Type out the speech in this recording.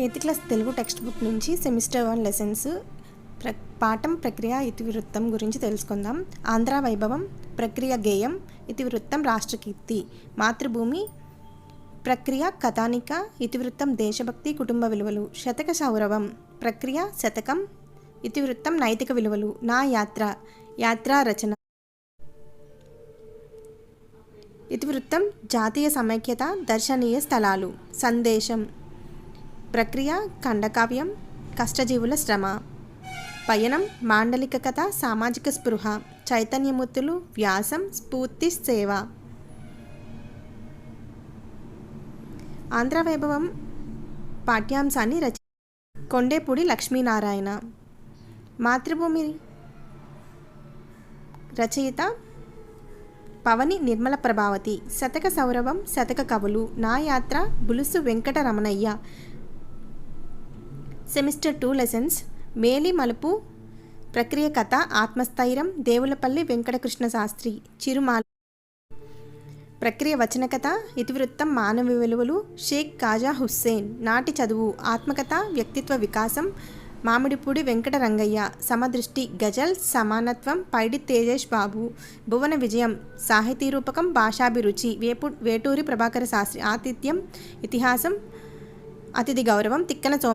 8th class Telugu text book నుంచి semester 1 lessons పాఠం ప్రక్రియ ఇతివృత్తం గురించి తెలుసుకుందాం. ఆంధ్ర వైభవం, ప్రక్రియ గేయం, ఇతివృత్తం రాష్ట్రకీర్తి, మాతృభూమి, ప్రక్రియ కథానిక, ఇతివృత్తం దేశభక్తి కుటుంబ విలువలు, శతక సౌరవం, ప్రక్రియ శతకం, ఇతివృత్తం నైతిక విలువలు, నా యాత్ర, యాత్రా రచన, ఇతివృత్తం జాతీయ సమైక్యత, దర్శనీయ స్థలాలు, సందేశం, ప్రక్రియ ఖండకావ్యం, కష్టజీవుల శ్రమ, పయనం మాండలిక కథ, సామాజిక స్పృహ, చైతన్యమూర్తులు, వ్యాసం, స్ఫూర్తి సేవ. ఆంధ్ర వైభవం పాఠ్యాంశాన్ని కొండేపూడి లక్ష్మీనారాయణ. మాతృభూమి రచయిత పవని నిర్మల ప్రభావతి. శతక సౌరవం, శతక కవులు, నా యాత్ర బులుసు వెంకట రమణయ్య. సెమిస్టర్ 2 లెసన్స్ మేలి మలుపు, ప్రక్రియ కథ ఆత్మస్థైర్యం, దేవులపల్లి వెంకటకృష్ణ శాస్త్రి. చిరుమాల, ప్రక్రియ వచన కథ, ఇతివృత్తం మానవ విలువలు, షేక్ కాజా హుస్సేన్. నాటి చదువు, ఆత్మకథ, వ్యక్తిత్వ వికాసం, మామిడిపూడి వెంకట రంగయ్య. సమదృష్టి, గజల్, సమానత్వం, పైడి తేజేష్ బాబు. భువన విజయం, సాహితీ రూపకం, భాషాభిరుచి, వేటూరి ప్రభాకర శాస్త్రి. ఆతిథ్యం, ఇతిహాసం, అతిథి గౌరవం, తిక్కన